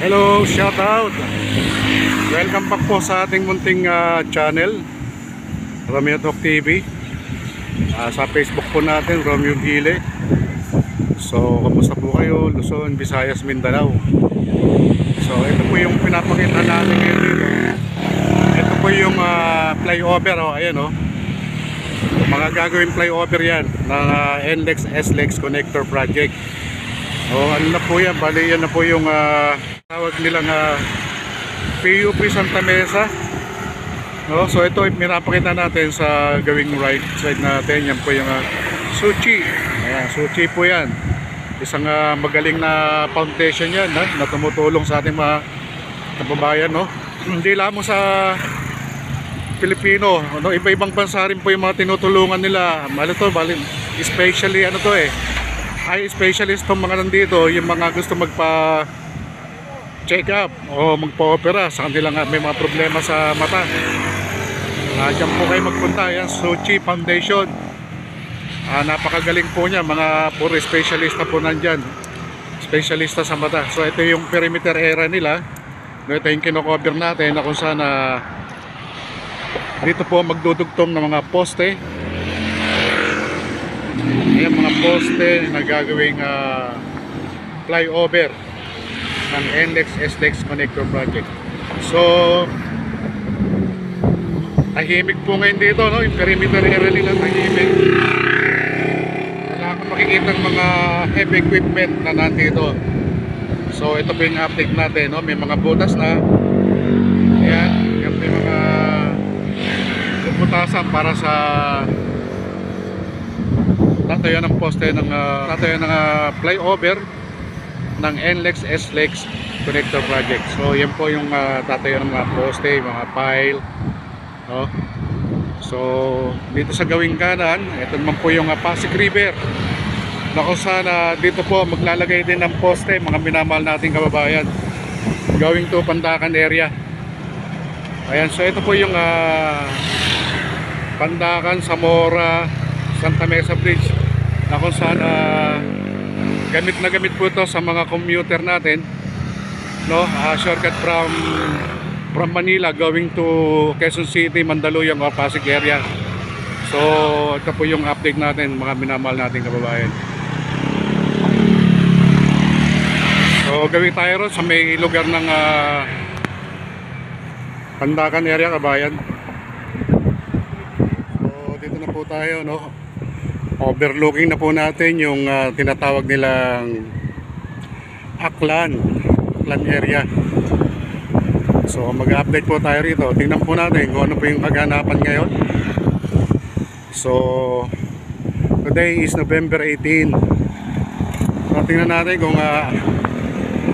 Hello, shout out. Welcome back po sa ating munting channel, Romeo Talk TV. Sa Facebook po natin, Romeo Gile. So, kamusta po kayo? Luzon, Visayas, Mindanao. So, ito po yung pinapakita natin ngayon dito. Ito po yung flyover, ayan mga gagawin flyover yan ng NLEX SLEX Connector Project. Ano na po yan, bali yan na po yung tawag nilang PUP Santa Mesa. So ito pinapakita natin sa gawing right side natin. Yan po yung Suchi. Ayan, Suchi po yan. Isang magaling na foundation yan na tumutulong sa ating mga kababayan. Hindi lamang sa Pilipino, iba-ibang bansa rin po yung mga tinutulungan nila. Bali, especially ay specialist itong mga nandito, yung mga gusto magpa check up o magpa-opera sa kanila nga may mga problema sa mata. Diyan po kayo magpunta. Yan, Suchi Foundation. Napakagaling po niya, mga puro specialista po nandyan, specialista sa mata. So ito yung perimeter area nila. Ito yung kinocover natin na kung saan dito po magdudugtong ng mga poste. Ayan, mga poste na gagawing flyover ng NLEX SLEX Connector Project. So tahimik po ngayon dito, yung perimeter area nila tahimik. Wala kang makikita ng mga heavy equipment na nandito. So ito po yung update natin, may mga butas na. Ayan, yan po yung mga butasan para sa tatayo ng poste ng flyover ng NLEX SLEX Connector Project. So yan po yung tatayo ng mga poste, mga pile, So dito sa gawing kanan, ito naman po yung Pasig River na kung saan dito po maglalagay din ng poste, mga minamahal nating kababayan, going to Pandacan area. Ayan, so ito po yung Pandacan, Zamora, Santa Mesa Bridge na kung saan gamit na gamit po ito sa mga commuter natin, shortcut from Manila going to Quezon City, Mandaluyong o Pasig area. So ito po yung update natin, mga minamahal nating kababayan. So gawin tayo ron sa may lugar ng Pandacan area, kabayan. Dito na po tayo, overlooking na po natin yung tinatawag nilang Aklan area. So mag-update po tayo rito. Tingnan po natin kung ano po yung kaganapan ngayon. So today is November 18. So tingnan natin kung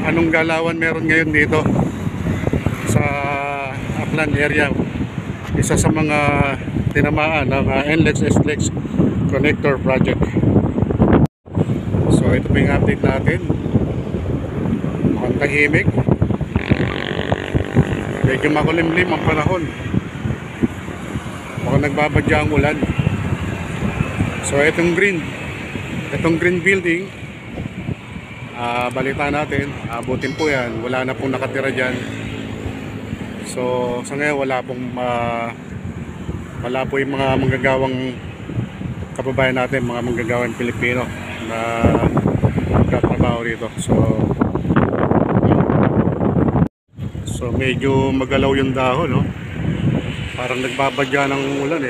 anong galawan meron ngayon dito sa Aklan area. Isa sa mga tinamaan ng NLEX SLEX Connector Project. So ito po yung update natin. Mukhang tahimik, medyo makulimlim ang panahon, mukhang nagbabadya ang ulan. So itong green building, balita natin, abutin po yan, wala na pong nakatira dyan. So sa ngayon wala po yung mga manggagawang kababayan natin, mga manggagawang Pilipino na nagtatrabaho rito. So medyo magalaw yung dahon, parang nagbabadya ng ulan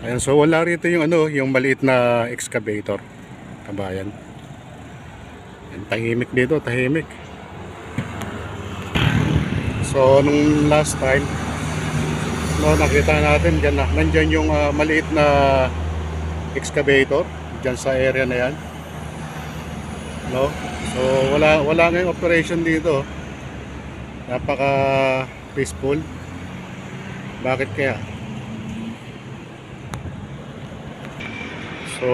Ayan, so wala rito yung yung maliit na excavator, kabayan. Ayan, tahimik dito, tahimik. So nung last time nakita natin dyan nandyan yung maliit na excavator dyan sa area na yan, so wala ngayong operation dito. Napaka peaceful. Bakit kaya? So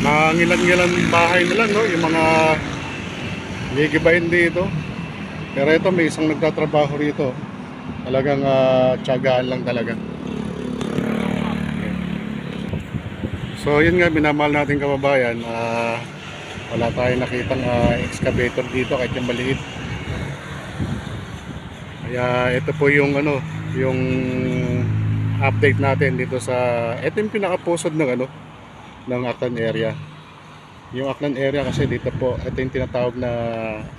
nangilan-ngilan bahay na lang, yung mga gigibahin dito. Pero ito, may isang nagtatrabaho rito. Talagang tiyagaan lang talaga. So So yun nga, minamahal natin kababayan, wala tayong nakitang excavator dito kahit yung maliit. Kaya ito po yung ano, yung update natin dito sa ito yung pinakapusod ng ano, ng Aklan area. Yung Aklan area kasi dito po, ito yung tinatawag na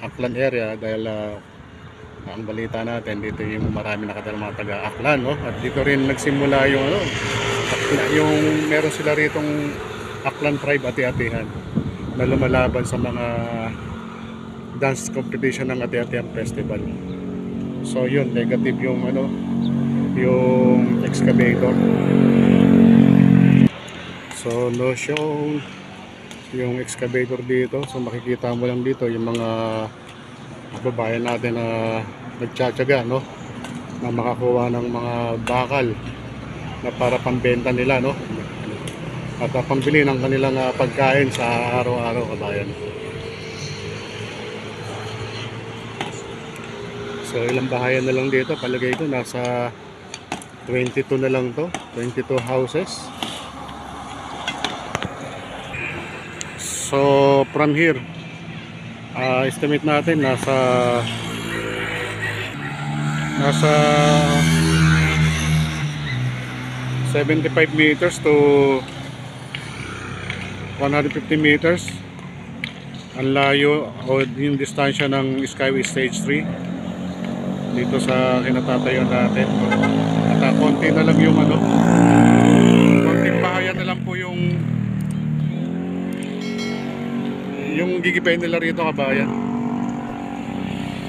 Aklan area dahil ang balita natin dito yung marami nakatala mga taga Aklan, no? At dito rin nagsimula yung ano, yung meron sila ritong Aklan tribe ati-atihan na lumalaban sa mga dance competition ng ati-atihan festival. So yun, negative yung ano, yung excavator. So no show yung excavator dito. So makikita mo lang dito yung mga kababayan natin na nagtsatsaga, no, na makakuha ng mga bakal na para pambenta nila, no, at pambili ng kanilang pagkain sa araw-araw, kabayan. So ilang bahayan na lang dito, palagay ko nasa 22 na lang to, 22 houses. So from here, estimate natin nasa 75 meters to 150 meters ang layo o yung distansya ng Skyway Stage 3 dito sa kinatatayo natin. At konti na lang yung ano, konting bahayan na lang po yung gigibayin nila rito, kabayan.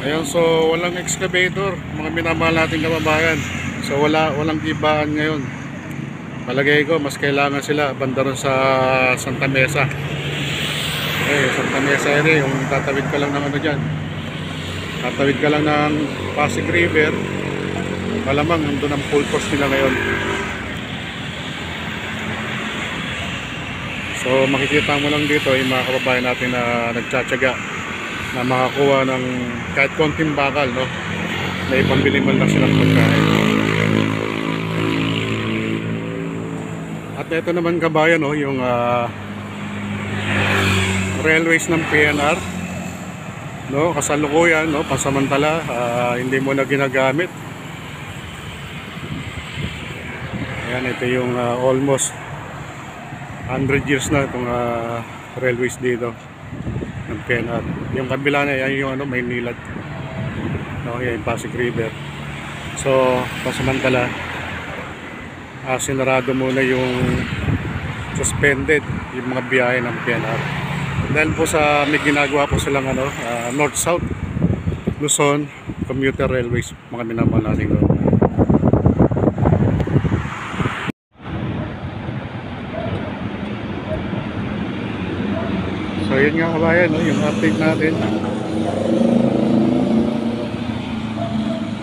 Ayan, so walang excavator, mga minamahal natin kababayan. So walang gibaan ngayon. Palagay ko mas kailangan sila banda ron sa Santa Mesa. Santa Mesa area, yung tatawid ka lang ng ano dyan, tatawid ka lang ng Pasig River, malamang nandun ang full cost nila ngayon. So makikita mo lang dito yung mga kababayan natin na nagtsatsaga na makakuha ng kahit konting bakal, no, na ipambili man lang silang pagkain. At ito naman kabayan, no, yung railways ng PNR, no, kasalukuyan, no, pasamantala, hindi mo na ginagamit. Ayan, ito yung almost 100 years na itong railways dito ng PNR. Yung kabila na yan yung ano, may nilad, no, yan yung Pasig River. So pasamantala, sinarado muna yung suspended yung mga biyahe ng PNR dahil po sa may ginagawa po silang ano, North-South Luzon Commuter Railways, mga minamahal natin doon. So yun nga kabayan, no, yung update natin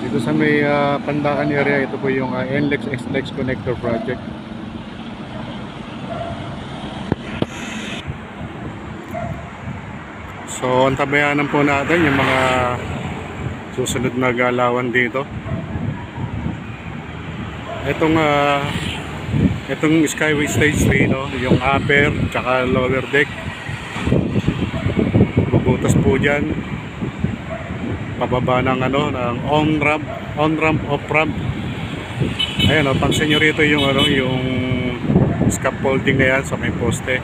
dito sa may Pandakan area. Ito po yung NLEX SLEX Connector Project. So antabayanan po natin yung mga susunod na galawan dito. Itong Skyway Stage 3, no, yung upper tsaka lower deck, bubutas po dyan pababa ng ano, ng on ramp off ramp. Ayan, oh, pansin nyo rito yung ano, yung scaffolding na yan sa may poste,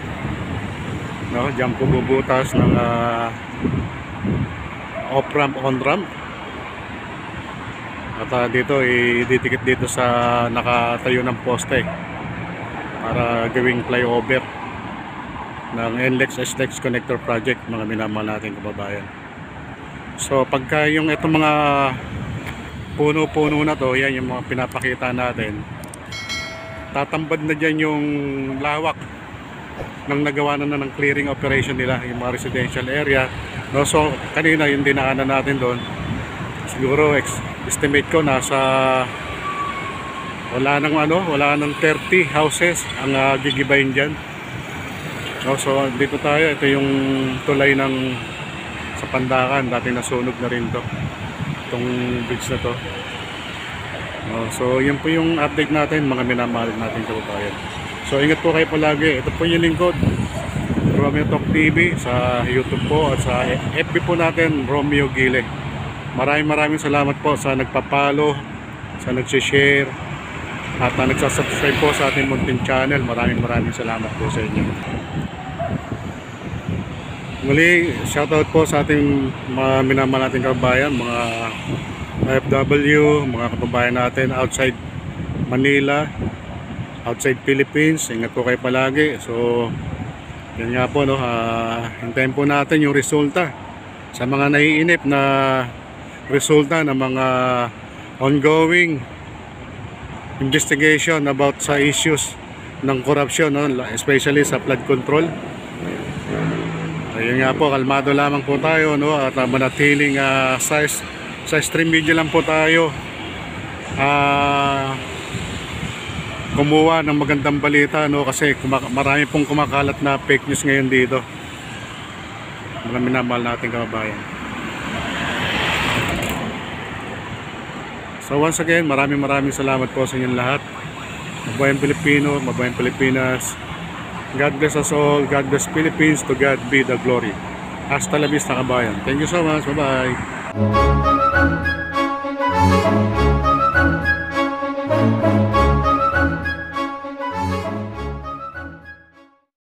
no, dyan po bubutas ng off ramp, on ramp. At dito ididikit dito sa nakatayo ng poste para gawing flyover ng NLEX SLEX Connector Project, mga minamahal natin kababayan. So pagka yung itong mga puno-puno na to, yan yung mga pinapakita natin, tatambad na dyan yung lawak ng nagawa na ng clearing operation nila, yung mga residential area, no? So kanina yung dinaanan natin doon, siguro estimate ko nasa wala nang 30 houses ang gigibayin dyan, no? So dito tayo, ito yung tulay ng sa Pandakan, dati nasunog na rin to, itong bridge na to, no? So yun po yung update natin, mga minamahal natin kababayan. So ingat po kayo palagi. Ito po yung lingkod, Romeo Talk TV sa YouTube po at sa FB po natin, Romeo Gile. Maraming salamat po sa nagpapalo, sa nagsishare at nagsasubscribe po sa ating munting channel. Maraming salamat po sa inyo. Muli, shoutout po sa ating mga minamahal nating kababayan, mga OFW, mga kababayan natin outside Manila, outside Philippines. Ingat po kayo palagi. So yan nga po, no, hintayin po natin yung resulta sa mga naiinip na resulta ng mga ongoing investigation about sa issues ng corruption, no, especially sa flood control. Ayun nga po, kalmado lamang po tayo, no, at manatiling sa stream video lang po tayo kumuha ng magandang balita, no, kasi marami pong kumakalat na fake news ngayon dito. Mga minamahal nating kababayan. So once again, maraming salamat po sa inyong lahat. Mabuhay ang Pilipino, mabuhay ang Pilipinas. God bless us all. God bless Philippines. To God be the glory. Hasta la vista, kabayan. Thank you so much. Bye-bye.